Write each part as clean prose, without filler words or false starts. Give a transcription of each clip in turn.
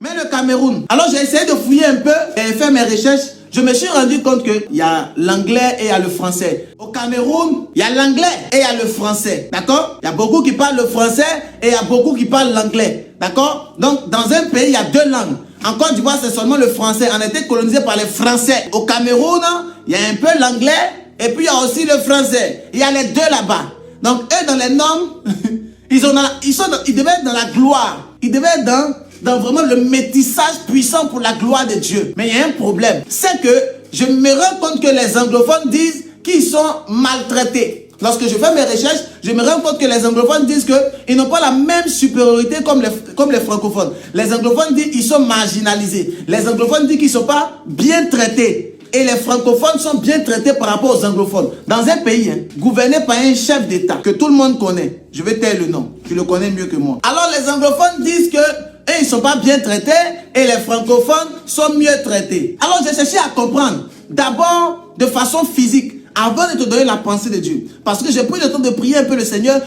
Mais le Cameroun, alors j'ai essayé de fouiller un peu et faire mes recherches. Je me suis rendu compte qu'il y a l'anglais et il y a le français. Au Cameroun, il y a l'anglais et il y a le français. D'accord? Il y a beaucoup qui parlent le français et il y a beaucoup qui parlent l'anglais. D'accord? Donc, dans un pays, il y a deux langues. En Côte d'Ivoire, c'est seulement le français. On a été colonisé par les Français. Au Cameroun, il y a un peu l'anglais et puis il y a aussi le français. Il y a les deux là-bas. Donc, eux, dans les normes, ils devaient être dans la gloire. Ils devaient être dans vraiment le métissage puissant pour la gloire de Dieu. Mais il y a un problème. C'est que je me rends compte que les anglophones disent qu'ils sont maltraités. Lorsque je fais mes recherches, je me rends compte que les anglophones disent qu'ils n'ont pas la même supériorité comme les francophones. Les anglophones disent qu'ils sont marginalisés. Les anglophones disent qu'ils ne sont pas bien traités. Et les francophones sont bien traités par rapport aux anglophones. Dans un pays gouverné par un chef d'État que tout le monde connaît, je vais taire le nom, tu le connais mieux que moi. Alors les anglophones disent que eux, ils ne sont pas bien traités et les francophones sont mieux traités. Alors j'ai cherché à comprendre, d'abord de façon physique, avant de te donner la pensée de Dieu. Parce que j'ai pris le temps de prier un peu le Seigneur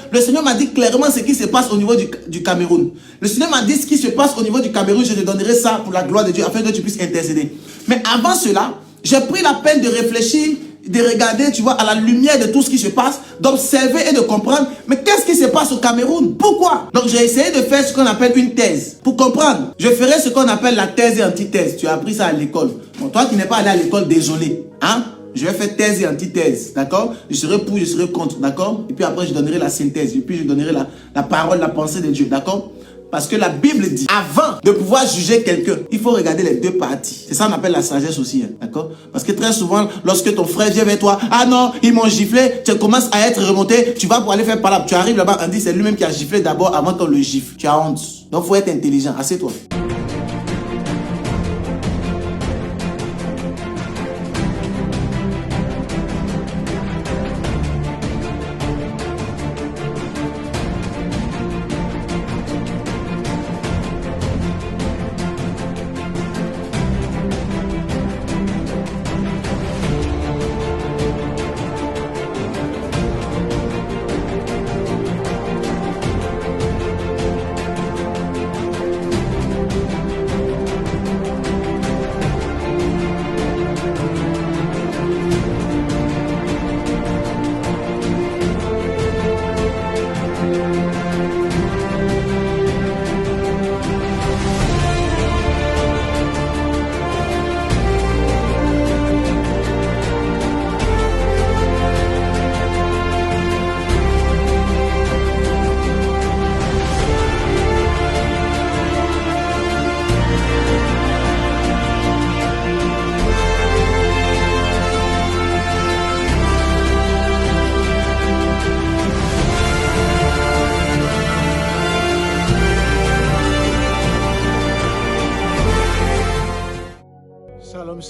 m'a dit clairement ce qui se passe au niveau du Cameroun. Le Seigneur m'a dit ce qui se passe au niveau du Cameroun, je te donnerai ça pour la gloire de Dieu, afin que tu puisses intercéder. Mais avant cela, j'ai pris la peine de réfléchir, de regarder, tu vois, à la lumière de tout ce qui se passe, d'observer et de comprendre, mais qu'est-ce qui se passe au Cameroun? Pourquoi? Donc j'ai essayé de faire ce qu'on appelle une thèse. Pour comprendre, je ferai ce qu'on appelle la thèse et antithèse. Tu as appris ça à l'école. Bon, toi qui n'es pas allé à l'école, désolé. Hein? Je vais faire thèse et antithèse, d'accord? Je serai pour, je serai contre, d'accord? Et puis après, je donnerai la synthèse. Et puis je donnerai la parole, la pensée de Dieu, d'accord? Parce que la Bible dit, avant de pouvoir juger quelqu'un, il faut regarder les deux parties. C'est ça qu'on appelle la sagesse aussi, d'accord? Parce que très souvent, lorsque ton frère vient vers toi, ah non, ils m'ont giflé, tu commences à être remonté, tu vas pour aller faire palabre. Tu arrives là-bas, on dit c'est lui-même qui a giflé d'abord avant qu'on le gifle. Tu as honte. Donc il faut être intelligent. Assieds-toi.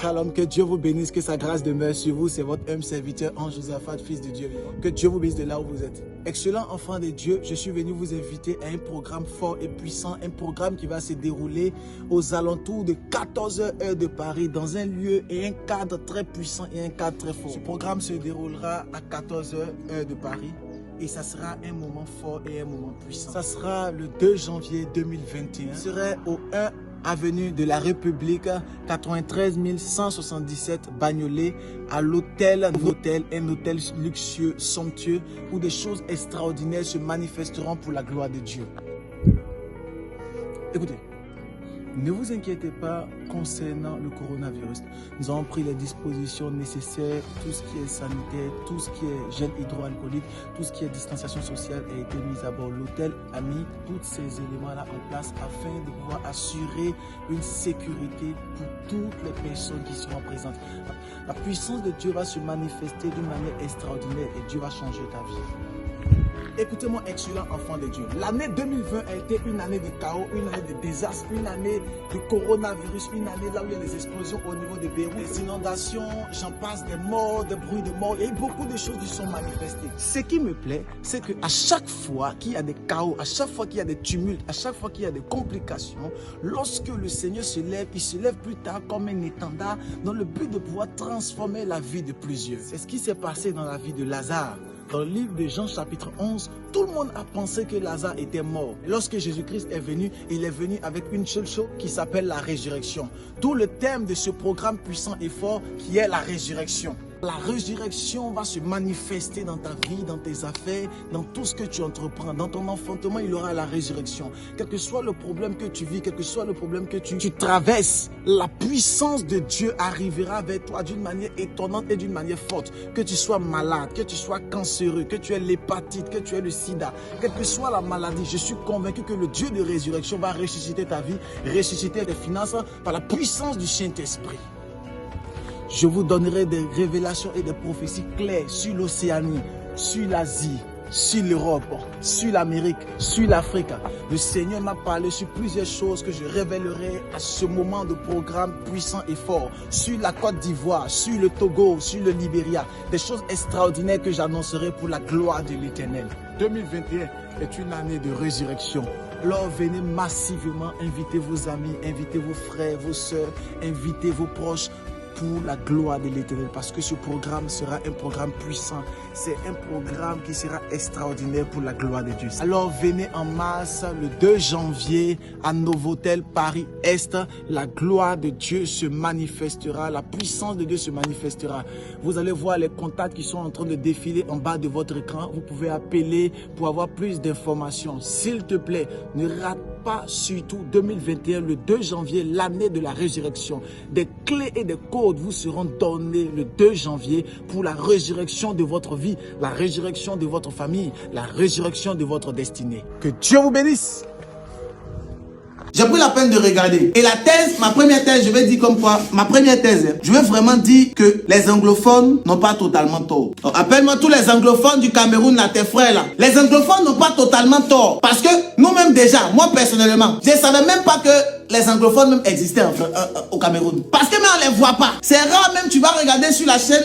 Shalom, que Dieu vous bénisse, que sa grâce demeure sur vous. C'est votre humble serviteur Ange Josaphat, fils de Dieu. Que Dieu vous bénisse de là où vous êtes. Excellent enfant de Dieu, je suis venu vous inviter à un programme fort et puissant, un programme qui va se dérouler aux alentours de 14h heure de Paris, dans un lieu et un cadre très puissant et un cadre très fort. Ce programme se déroulera à 14h heure de Paris. Et ça sera un moment fort et un moment puissant. Ça sera le 2 janvier 2021. Ce serait au 1 avenue de la République, 93 177 Bagnolet, à l'hôtel, un hôtel luxueux, somptueux, où des choses extraordinaires se manifesteront pour la gloire de Dieu. Écoutez, ne vous inquiétez pas concernant le coronavirus. Nous avons pris les dispositions nécessaires, tout ce qui est sanitaire, tout ce qui est gel hydroalcoolique, tout ce qui est distanciation sociale a été mis à bord. L'hôtel a mis tous ces éléments-là en place afin de pouvoir assurer une sécurité pour toutes les personnes qui seront présentes. La puissance de Dieu va se manifester d'une manière extraordinaire et Dieu va changer ta vie. Écoutez-moi, excellent enfant de Dieu. L'année 2020 a été une année de chaos, une année de désastre, une année de coronavirus, une année là où il y a des explosions au niveau des Beyrouth, des inondations, j'en passe, des morts, des bruits de morts. Il y a eu beaucoup de choses qui sont manifestées. Ce qui me plaît, c'est qu'à chaque fois qu'il y a des chaos, à chaque fois qu'il y a des tumultes, à chaque fois qu'il y a des complications, lorsque le Seigneur se lève, il se lève plus tard comme un étendard dans le but de pouvoir transformer la vie de plusieurs. C'est ce qui s'est passé dans la vie de Lazare. Dans le livre de Jean chapitre 11, tout le monde a pensé que Lazare était mort. Lorsque Jésus-Christ est venu, il est venu avec une seule chose qui s'appelle la résurrection. Tout le thème de ce programme puissant et fort qui est la résurrection. La résurrection va se manifester dans ta vie, dans tes affaires, dans tout ce que tu entreprends. Dans ton enfantement, il y aura la résurrection. Quel que soit le problème que tu vis, quel que soit le problème que tu traverses, la puissance de Dieu arrivera vers toi d'une manière étonnante et d'une manière forte. Que tu sois malade, que tu sois cancéreux, que tu aies l'hépatite, que tu aies le sida, quelle que soit la maladie, je suis convaincu que le Dieu de résurrection va ressusciter ta vie, ressusciter tes finances par la puissance du Saint-Esprit. Je vous donnerai des révélations et des prophéties claires sur l'Océanie, sur l'Asie, sur l'Europe, sur l'Amérique, sur l'Afrique. Le Seigneur m'a parlé sur plusieurs choses que je révélerai à ce moment de programme puissant et fort. Sur la Côte d'Ivoire, sur le Togo, sur le Libéria. Des choses extraordinaires que j'annoncerai pour la gloire de l'Éternel. 2021 est une année de résurrection. Alors venez massivement, invitez vos amis, invitez vos frères, vos sœurs, invitez vos proches, pour la gloire de l'Éternel, parce que ce programme sera un programme puissant. C'est un programme qui sera extraordinaire pour la gloire de Dieu. Alors venez en masse le 2 janvier à Novotel Paris-Est. La gloire de Dieu se manifestera, la puissance de Dieu se manifestera. Vous allez voir les contacts qui sont en train de défiler en bas de votre écran. Vous pouvez appeler pour avoir plus d'informations. S'il te plaît, ne rate pas surtout 2021, le 2 janvier, l'année de la résurrection. Des clés et des codes vous seront donnés le 2 janvier pour la résurrection de votre vie, la résurrection de votre famille, la résurrection de votre destinée. Que Dieu vous bénisse. J'ai pris la peine de regarder. Et la thèse, ma première thèse, je vais dire comme quoi, ma première thèse, je vais vraiment dire que les anglophones n'ont pas totalement tort. Appelle-moi tous les anglophones du Cameroun, là, tes frères là. Les anglophones n'ont pas totalement tort. Parce que nous-mêmes déjà, moi personnellement, je ne savais même pas que les anglophones même existaient au Cameroun. Parce que même on ne les voit pas. C'est rare même, tu vas regarder sur la chaîne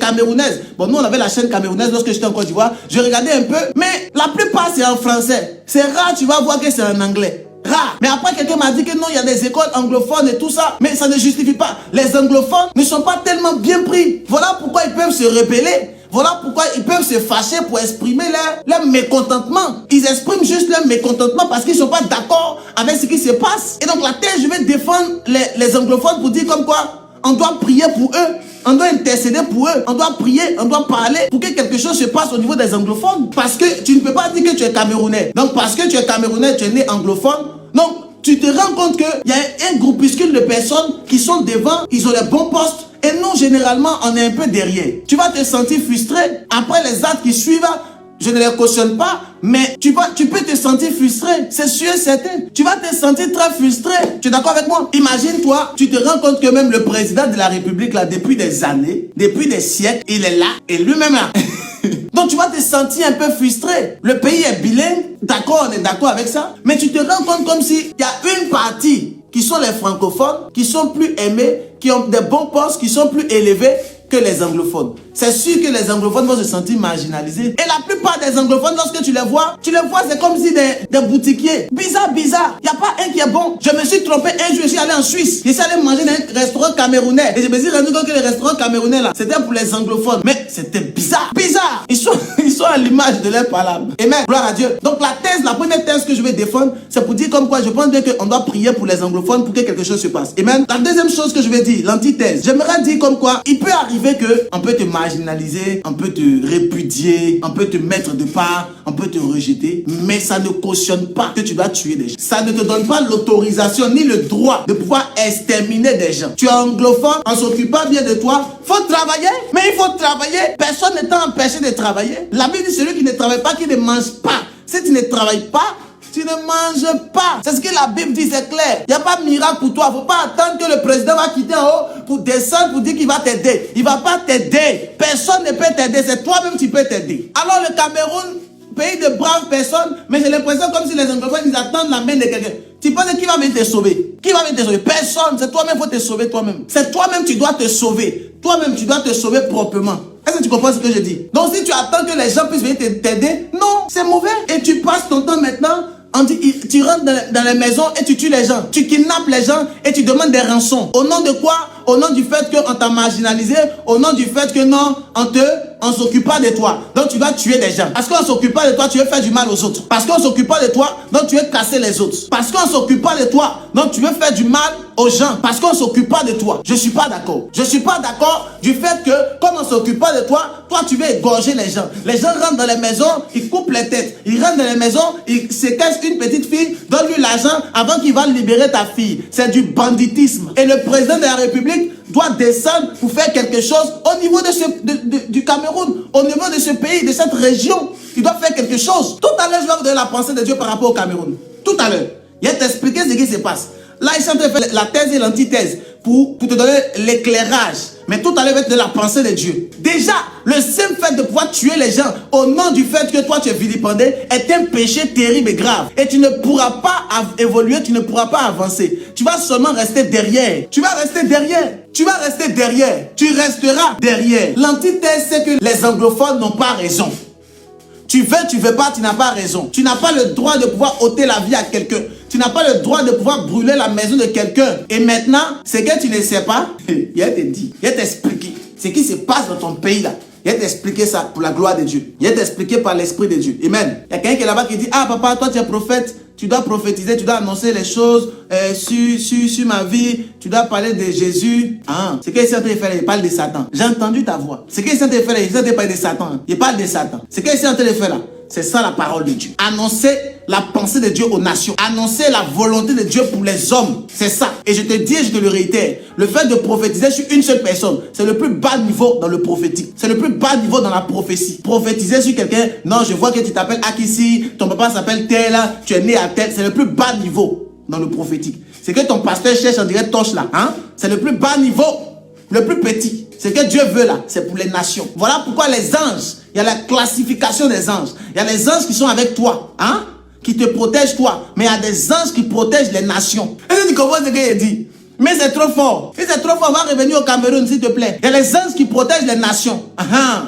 camerounaise. Bon, nous on avait la chaîne camerounaise lorsque j'étais en Côte d'Ivoire. Je regardais un peu, mais la plupart c'est en français. C'est rare, tu vas voir que c'est en anglais. Rare. Mais après, quelqu'un m'a dit que non, il y a des écoles anglophones et tout ça. Mais ça ne justifie pas. Les anglophones ne sont pas tellement bien pris. Voilà pourquoi ils peuvent se rebeller. Voilà pourquoi ils peuvent se fâcher pour exprimer leur mécontentement. Ils expriment juste leur mécontentement parce qu'ils ne sont pas d'accord avec ce qui se passe. Et donc la thèse, je vais défendre les anglophones pour dire comme quoi on doit prier pour eux. On doit intercéder pour eux. On doit prier, on doit parler pour que quelque chose se passe au niveau des anglophones. Parce que tu ne peux pas dire que tu es camerounais. Donc parce que tu es camerounais, tu es né anglophone. Donc tu te rends compte qu'il y a un groupuscule de personnes qui sont devant, ils ont les bons postes. Et nous, généralement, on est un peu derrière. Tu vas te sentir frustré. Après les actes qui suivent, je ne les cautionne pas, mais tu peux te sentir frustré. C'est sûr et certain. Tu vas te sentir très frustré. Tu es d'accord avec moi? Imagine-toi, tu te rends compte que même le président de la République, là, depuis des années, depuis des siècles, il est là, et lui-même là. Donc tu vas te sentir un peu frustré. Le pays est bilingue, d'accord, on est d'accord avec ça. Mais tu te rends compte comme s'il y a une partie qui sont les francophones, qui sont plus aimés, qui ont des bons postes, qui sont plus élevés que les anglophones. C'est sûr que les anglophones vont se sentir marginalisés. Et la plupart des anglophones, lorsque tu les vois, c'est comme si des boutiquiers. Bizarre. Il n'y a pas un qui est bon. Je me suis trompé un jour, je suis allé en Suisse. Je suis allé manger dans un restaurant camerounais. Et je me suis rendu compte que les restaurants camerounais là, c'était pour les anglophones. Mais c'était bizarre. Ils sont à l'image de leur parole. Amen. Gloire à Dieu. Donc la première thèse que je vais défendre, c'est pour dire comme quoi je pense bien qu'on doit prier pour les anglophones pour que quelque chose se passe. Amen. La deuxième chose que je vais dire, l'antithèse. J'aimerais dire comme quoi il peut arriver qu'on peut te marginaliser, on peut te répudier, on peut te mettre de part, on peut te rejeter, mais ça ne cautionne pas que tu dois tuer des gens. Ça ne te donne pas l'autorisation ni le droit de pouvoir exterminer des gens. Tu es anglophone, on s'occupe pas bien de toi, faut travailler, mais il faut travailler. Personne n'est empêché de travailler. La Bible dit celui qui ne travaille pas, qui ne mange pas. Si tu ne travailles pas, tu ne manges pas. C'est ce que la Bible dit, c'est clair. Il n'y a pas de miracle pour toi. Il ne faut pas attendre que le président va quitter en haut pour descendre, pour dire qu'il va t'aider. Il ne va pas t'aider. Personne ne peut t'aider. C'est toi-même qui peux t'aider. Alors le Cameroun, pays de braves personnes, mais j'ai l'impression comme si les anglophones, ils attendent la main de quelqu'un. Tu penses qui va venir te sauver? Qui va venir te sauver? Personne. C'est toi-même, il faut te sauver toi-même. C'est toi-même, tu dois te sauver. Toi-même, tu dois te sauver proprement. Est-ce que tu comprends ce que je dis? Donc si tu attends que les gens puissent venir t'aider, non, c'est mauvais. Et tu passes ton temps maintenant. On dit, tu rentres dans les maisons et tu tues les gens. Tu kidnappes les gens et tu demandes des rançons. Au nom de quoi? Au nom du fait qu'on t'a marginalisé. Au nom du fait que non, on te on ne s'occupe pas de toi, donc tu vas tuer des gens. Parce qu'on ne s'occupe pas de toi, tu veux faire du mal aux autres. Parce qu'on ne s'occupe pas de toi, donc tu veux casser les autres. Parce qu'on ne s'occupe pas de toi, donc tu veux faire du mal aux gens. Parce qu'on ne s'occupe pas de toi. Je ne suis pas d'accord. Je ne suis pas d'accord du fait que, comme on ne s'occupe pas de toi, toi tu veux égorger les gens. Les gens rentrent dans les maisons, ils coupent les têtes. Ils rentrent dans les maisons, ils séquestrent une petite fille, donne-lui l'argent avant qu'il va libérer ta fille. C'est du banditisme. Et le président de la République doit descendre pour faire quelque chose au niveau du Cameroun, au niveau de ce pays, de cette région. Il doit faire quelque chose. Tout à l'heure, je vais vous donner la pensée de Dieu par rapport au Cameroun. Tout à l'heure. Il va t'expliquer ce qui se passe. Là, ils sont en train de faire la thèse et l'antithèse pour te donner l'éclairage. Mais tout à l'heure, il va te donner la pensée de Dieu. Déjà, le simple fait de pouvoir tuer les gens au nom du fait que toi tu es vilipendé est un péché terrible et grave. Et tu ne pourras pas évoluer, tu ne pourras pas avancer. Tu vas seulement rester derrière. Tu vas rester derrière. Tu vas rester derrière. Tu resteras derrière. L'antithèse, c'est que les anglophones n'ont pas raison. Tu veux pas, tu n'as pas raison. Tu n'as pas le droit de pouvoir ôter la vie à quelqu'un. Tu n'as pas le droit de pouvoir brûler la maison de quelqu'un. Et maintenant, ce que tu ne sais pas, il va te dire, il va t'expliquer ce qui se passe dans ton pays là. Il va t'expliquer ça pour la gloire de Dieu. Il va t'expliquer par l'Esprit de Dieu. Amen. Il y a quelqu'un qui est là-bas qui dit, ah papa, toi tu es prophète, tu dois prophétiser, tu dois annoncer les choses sur ma vie, tu dois parler de Jésus. Ah, ce qu'il est en train de faire, il parle de Satan. J'ai entendu ta voix. Ce qu'il est en train de faire, il est en train de parler de Satan. Il parle de Satan. Ce qu'il est en train de faire là, c'est ça la parole de Dieu. Annoncer la pensée de Dieu aux nations. Annoncer la volonté de Dieu pour les hommes. C'est ça. Et je te dis et je te le réitère. Le fait de prophétiser sur une seule personne, c'est le plus bas niveau dans le prophétique. C'est le plus bas niveau dans la prophétie. Prophétiser sur quelqu'un, non, je vois que tu t'appelles Akissi, ton papa s'appelle tel, tu es né à tel. C'est le plus bas niveau dans le prophétique. C'est que ton pasteur cherche en direct torche là. Hein? C'est le plus bas niveau, le plus petit. Ce que Dieu veut là, c'est pour les nations. Voilà pourquoi les anges, il y a la classification des anges. Il y a les anges qui sont avec toi, hein, qui te protègent toi. Mais il y a des anges qui protègent les nations. Est-ce que tu comprends ce qu'il dit? Mais c'est trop fort. Si c'est trop fort, on va revenir au Cameroun, s'il te plaît. Il y a les anges qui protègent les nations.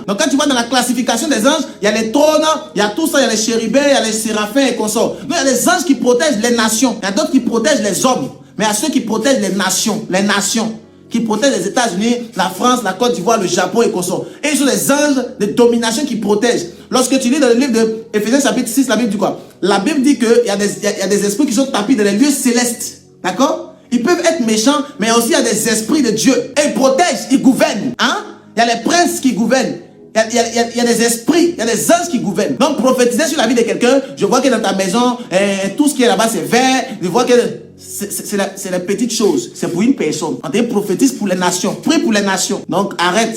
Donc quand tu vas dans la classification des anges, il y a les trônes, il y a tout ça, il y a les chérubins, il y a les séraphins et consorts. Donc il y a les anges qui protègent les nations. Il y a d'autres qui protègent les hommes. Mais il y a ceux qui protègent les nations. Les nations. Qui protègent les États-Unis, la France, la Côte d'Ivoire, le Japon et consorts. Et ils sont les anges de domination qui protègent. Lorsque tu lis dans le livre de Éphésiens chapitre 6, la Bible dit quoi? La Bible dit qu'il y a des esprits qui sont tapis dans les lieux célestes. D'accord? Ils peuvent être méchants, mais aussi il y a des esprits de Dieu. Et ils protègent, ils gouvernent. Hein? Il y a les princes qui gouvernent. Il y a des esprits, il y a des anges qui gouvernent. Donc prophétiser sur la vie de quelqu'un, je vois que dans ta maison, tout ce qui est là-bas c'est vert. Je vois que c'est la petite chose. C'est pour une personne. On te prophétise pour les nations. Prie pour les nations. Donc arrête.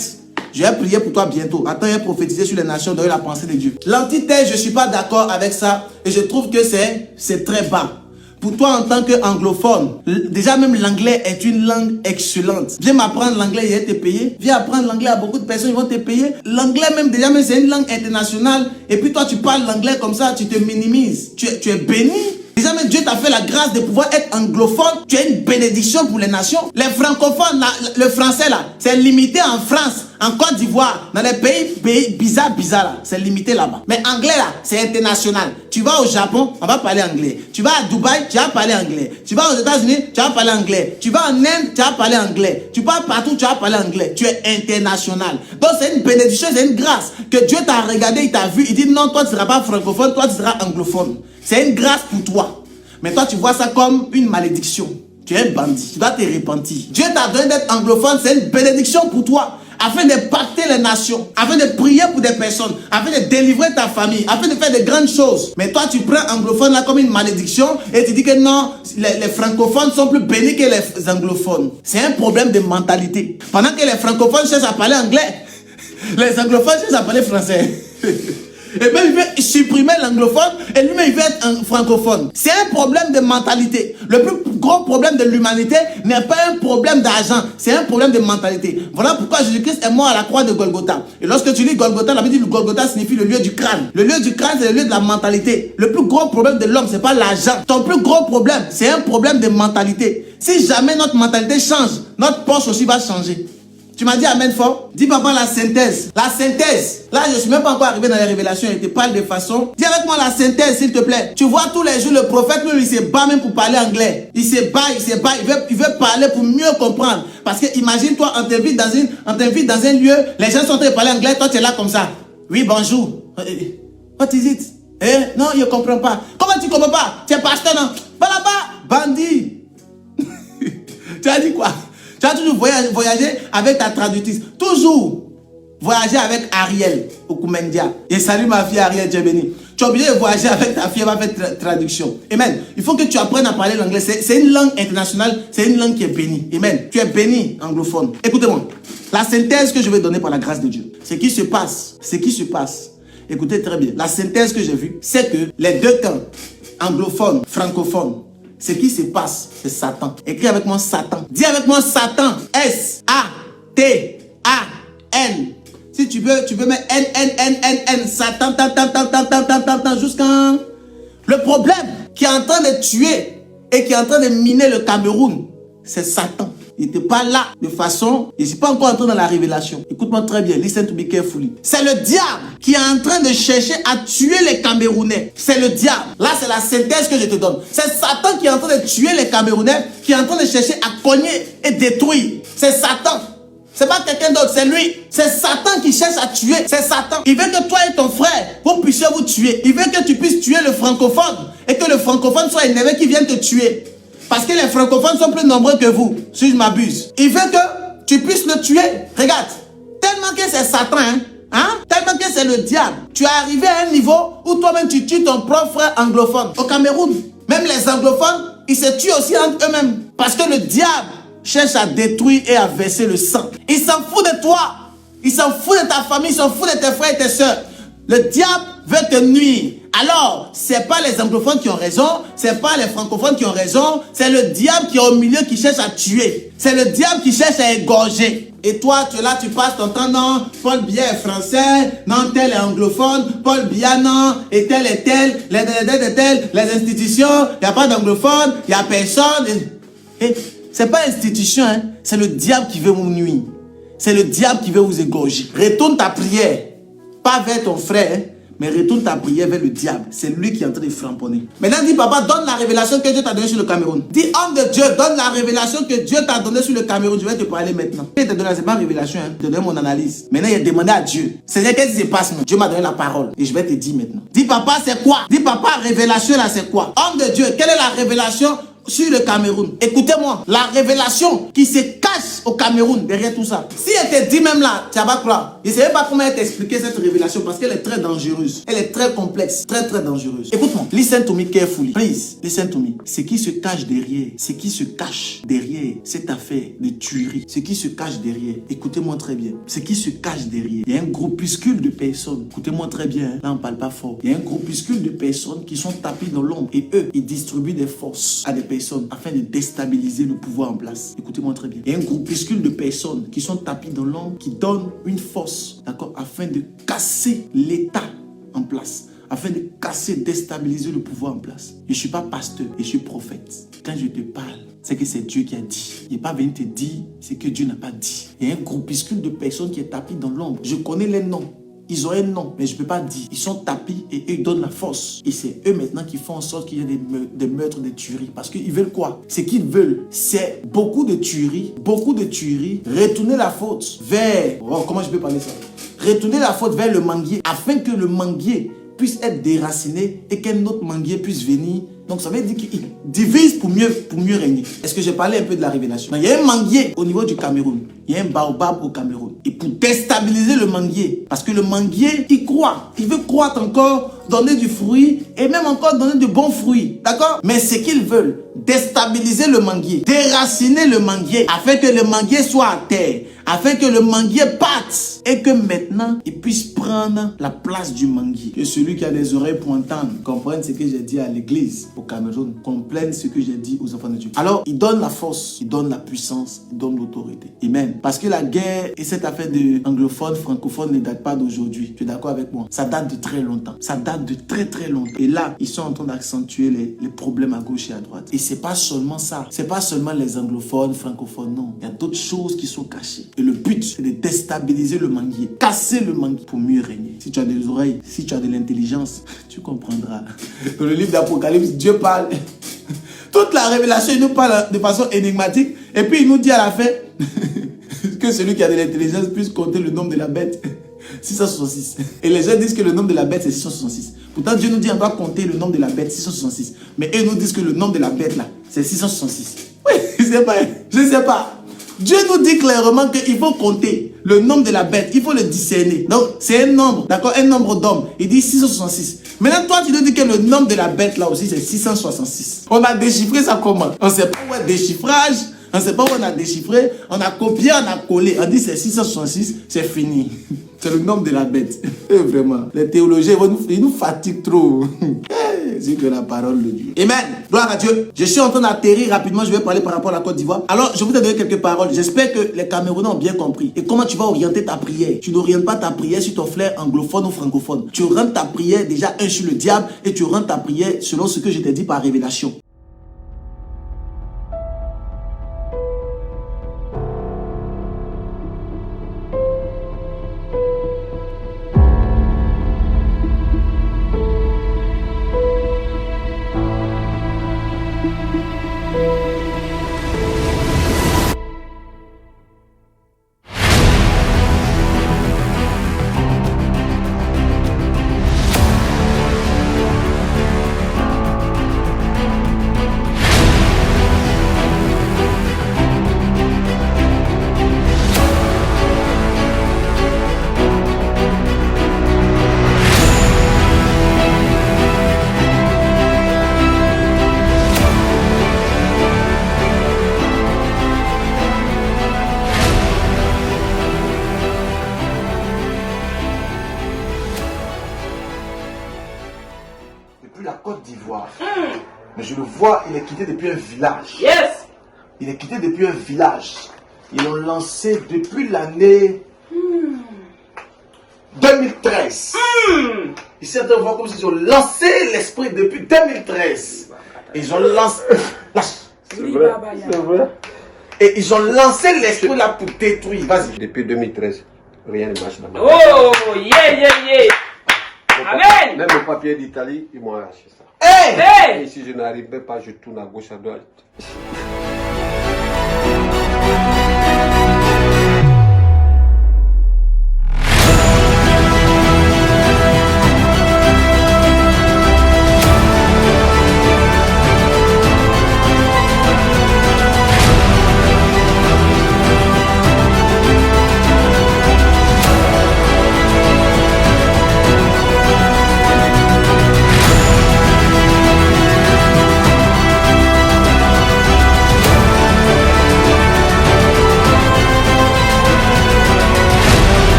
Je vais prier pour toi bientôt. Attends, je vais prophétiser sur les nations, donner la pensée de Dieu. L'antithèse, je ne suis pas d'accord avec ça. Et je trouve que c'est très bas. Pour toi, en tant qu'anglophone, déjà même l'anglais est une langue excellente. Viens m'apprendre l'anglais, il va te payer. Viens apprendre l'anglais à beaucoup de personnes, ils vont te payer. L'anglais même, déjà même, c'est une langue internationale. Et puis toi, tu parles l'anglais comme ça, tu te minimises. Tu es béni. Déjà même, Dieu t'a fait la grâce de pouvoir être anglophone. Tu as une bénédiction pour les nations. Les francophones, le français là, c'est limité en France, en Côte d'Ivoire, dans les pays bizarres là. C'est limité là-bas. Mais anglais là, c'est international. Tu vas au Japon, on va parler anglais. Tu vas à Dubaï, tu vas parler anglais. Tu vas aux États-Unis, tu vas parler anglais. Tu vas en Inde, tu vas parler anglais. Tu vas partout, tu vas parler anglais. Tu es international. Donc c'est une bénédiction, c'est une grâce que Dieu t'a regardé, il t'a vu. Il dit non, toi tu ne seras pas francophone, toi tu seras anglophone. C'est une grâce pour toi. Mais toi, tu vois ça comme une malédiction. Tu es un bandit. Tu dois te repentir. Dieu t'a donné d'être anglophone. C'est une bénédiction pour toi. Afin de pacter les nations. Afin de prier pour des personnes. Afin de délivrer ta famille. Afin de faire de grandes choses. Mais toi, tu prends anglophone là comme une malédiction. Et tu dis que non, les francophones sont plus bénis que les anglophones. C'est un problème de mentalité. Pendant que les francophones cherchent à parler anglais, les anglophones cherchent à parler français. Et même il veut supprimer l'anglophone et lui-même il veut être un francophone. C'est un problème de mentalité. Le plus gros problème de l'humanité n'est pas un problème d'argent, c'est un problème de mentalité. Voilà pourquoi Jésus-Christ est mort à la croix de Golgotha. Et lorsque tu lis Golgotha, la Bible dit que Golgotha signifie le lieu du crâne. Le lieu du crâne, c'est le lieu de la mentalité. Le plus gros problème de l'homme, c'est pas l'argent. Ton plus gros problème, c'est un problème de mentalité. Si jamais notre mentalité change, notre poche aussi va changer. Tu m'as dit amen fort. Dis papa la synthèse. La synthèse. Là, je ne suis même pas encore arrivé dans les révélations. Il te parle de façon. Dis avec moi la synthèse, s'il te plaît. Tu vois, tous les jours, le prophète, lui, il se bat même pour parler anglais. Il se bat. Il veut parler pour mieux comprendre. Parce que imagine-toi, on t'invite dans un lieu, les gens sont en train de parler anglais, toi, tu es là comme ça. Oui, bonjour. What is it? Non, je ne comprends pas. Comment tu ne comprends pas? Tu es pasteur, non? Va là-bas, bandit. Tu as dit quoi? Tu as toujours voyagé avec ta traductrice. Toujours voyager avec Ariel au Koumendia. Et salut ma fille Ariel, tu es bénie. Tu es obligé de voyager avec ta fille, elle va faire traduction. Amen. Il faut que tu apprennes à parler l'anglais. C'est une langue internationale, c'est une langue qui est bénie. Amen. Tu es béni, anglophone. Écoutez-moi. La synthèse que je vais donner par la grâce de Dieu. Ce qui se passe. Écoutez très bien. La synthèse que j'ai vue, c'est que les deux camps, anglophones, francophones, ce qui se passe, c'est Satan. Écris avec moi Satan. Dis avec moi Satan. S-A-T-A-N. Si tu veux mettre N. Satan, jusqu'à... Le problème qui est en train de tuer et qui est en train de miner le Cameroun, c'est Satan. Il n'était pas là de façon... Je ne suis pas encore entré dans la révélation. Écoute-moi très bien. Listen to be carefully. C'est le diable qui est en train de chercher à tuer les Camerounais. C'est le diable. Là, c'est la synthèse que je te donne. C'est Satan qui est en train de tuer les Camerounais, qui est en train de chercher à cogner et détruire. C'est Satan. C'est pas quelqu'un d'autre, c'est lui. C'est Satan qui cherche à tuer. C'est Satan. Il veut que toi et ton frère, vous puissiez vous tuer. Il veut que tu puisses tuer le francophone et que le francophone soit énervé qui vienne te tuer. Parce que les francophones sont plus nombreux que vous, si je m'abuse. Il veut que tu puisses le tuer. Regarde, tellement que c'est Satan, tellement que c'est le diable. Tu es arrivé à un niveau où toi-même tu tues ton propre frère anglophone. Au Cameroun, même les anglophones, ils se tuent aussi entre eux-mêmes. Parce que le diable cherche à détruire et à verser le sang. Il s'en fout de toi. Il s'en fout de ta famille, il s'en fout de tes frères et tes soeurs. Le diable veut te nuire. Alors, ce n'est pas les anglophones qui ont raison, ce n'est pas les francophones qui ont raison, c'est le diable qui est au milieu qui cherche à tuer. C'est le diable qui cherche à égorger. Et toi, tu es là, tu passes ton temps, non, Paul Biya est français, non, tel est anglophone, Paul Biya, non, et tel, les institutions, il n'y a pas d'anglophone, il n'y a personne. Et ce n'est pas l'institution, c'est le diable qui veut vous nuire. C'est le diable qui veut vous égorger. Retourne ta prière, pas vers ton frère, mais retourne ta prière vers le diable. C'est lui qui est en train de framponner. Maintenant, dis papa, donne la révélation que Dieu t'a donnée sur le Cameroun. Dis homme de Dieu, donne la révélation que Dieu t'a donnée sur le Cameroun. Je vais te parler maintenant. Je te donne, c'est pas une révélation, je te donne mon analyse. Maintenant, il a demandé à Dieu. Seigneur, qu'est-ce qui se passe? Dieu m'a donné la parole. Et je vais te dire maintenant. Dis papa, c'est quoi? Dis papa, révélation là, c'est quoi? Homme de Dieu, quelle est la révélation sur le Cameroun? Écoutez-moi, la révélation qui se cache au Cameroun derrière tout ça. Si elle te dit même là, tu vas pas croire. Je ne sais pas comment elle t'expliquer cette révélation parce qu'elle est très dangereuse. Elle est très complexe, très dangereuse. Écoute-moi, listen to me carefully. Please, listen to me. Ce qui se cache derrière, cette affaire de tuerie, ce qui se cache derrière, écoutez-moi très bien. Ce qui se cache derrière, il y a un groupuscule de personnes. Écoutez-moi très bien, là on parle pas fort. Il y a un groupuscule de personnes qui sont tapées dans l'ombre et eux, ils distribuent des forces à des personnes afin de déstabiliser le pouvoir en place. Écoutez-moi très bien. Il y a un groupuscule de personnes qui sont tapis dans l'ombre, qui donnent une force, d'accord, afin de casser l'État en place, afin de casser, déstabiliser le pouvoir en place. Je ne suis pas pasteur, je suis prophète. Quand je te parle, c'est que c'est Dieu qui a dit. Il n'est pas venu te dire ce que Dieu n'a pas dit. Il y a un groupuscule de personnes qui est tapis dans l'ombre. Je connais les noms. Ils ont un nom, mais je ne peux pas dire. Ils sont tapis et eux, ils donnent la force. Et c'est eux maintenant qui font en sorte qu'il y ait des meurtres, des tueries. Parce qu'ils veulent quoi? Ce qu'ils veulent, c'est beaucoup de tueries. Retourner la faute vers... Oh, comment je peux parler ça? Retourner la faute vers le manguier, afin que le manguier puisse être déraciné et qu'un autre manguier puisse venir. Donc ça veut dire qu'ils divisent pour mieux régner. Est-ce que j'ai parlé un peu de la révélation? Il y a un manguier au niveau du Cameroun. Il y a un baobab au Cameroun. Et pour déstabiliser le manguier, parce que le manguier, il croît. Il veut croître encore, donner du fruit et même encore donner de bons fruits. D'accord? Mais ce qu'ils veulent, déstabiliser le manguier, déraciner le manguier, afin que le manguier soit à terre, afin que le manguier parte et que maintenant, il puisse prendre la place du manguier. Que celui qui a des oreilles pour entendre comprenne ce que j'ai dit à l'église au Cameroun, comprenne ce que j'ai dit aux enfants de Dieu. Alors, il donne la force, il donne la puissance, il donne l'autorité. Amen. Parce que la guerre et cette affaire de anglophone, francophone ne date pas d'aujourd'hui. Tu es d'accord avec moi? Ça date de très longtemps. Ça date de très longtemps. Et là, ils sont en train d'accentuer les problèmes à gauche et à droite. Et c'est pas seulement ça. C'est pas seulement les anglophones, francophones, non. Il y a d'autres choses qui sont cachées. Et le but, c'est de déstabiliser le manguier, casser le manguier pour mieux régner. Si tu as des oreilles, si tu as de l'intelligence, tu comprendras. Dans le livre d'Apocalypse, Dieu parle. Toute la révélation, il nous parle de façon énigmatique. Et puis, il nous dit à la fin que celui qui a de l'intelligence puisse compter le nombre de la bête. 666. Et les gens disent que le nombre de la bête, c'est 666. Pourtant, Dieu nous dit qu'on doit compter le nombre de la bête, 666. Mais eux nous disent que le nombre de la bête, là, c'est 666. Oui, je ne sais pas. Dieu nous dit clairement qu'il faut compter le nombre de la bête, il faut le discerner. Donc, c'est un nombre, d'accord, un nombre d'hommes. Il dit 666. Maintenant, toi, tu nous dis que le nombre de la bête, là aussi, c'est 666. On a déchiffré ça comment? On ne sait pas où est le déchiffrage. On ne sait pas où on a déchiffré, on a copié, on a collé. On dit c'est 666, c'est fini. C'est le nombre de la bête. Et vraiment, les théologiens, ils nous fatiguent trop. C'est que la parole de Dieu. Amen. Gloire à Dieu. Je suis en train d'atterrir rapidement. Je vais parler par rapport à la Côte d'Ivoire. Alors, je vous ai donné quelques paroles. J'espère que les Camerounais ont bien compris. Et comment tu vas orienter ta prière? Tu n'orientes pas ta prière sur ton frère anglophone ou francophone. Tu orientes ta prière déjà sur le diable et tu orientes ta prière selon ce que je t'ai dit par révélation. La Côte d'Ivoire. Mais je le vois, il est quitté depuis un village. Yes. Il est quitté depuis un village. Ils l'ont lancé depuis l'année 2013. Ici, on voit comme s'ils ont lancé l'esprit depuis 2013. Ils ont lancé... C'est vrai. C'est vrai. Et ils ont lancé l'esprit là pour détruire. Vas-y. Depuis 2013, rien ne marche dans ma vie. Oh, yeah. Amen. Même le papier d'Italie, ils m'ont arraché ça. Hey! Et si je n'arrivais pas, je tourne à gauche, à droite.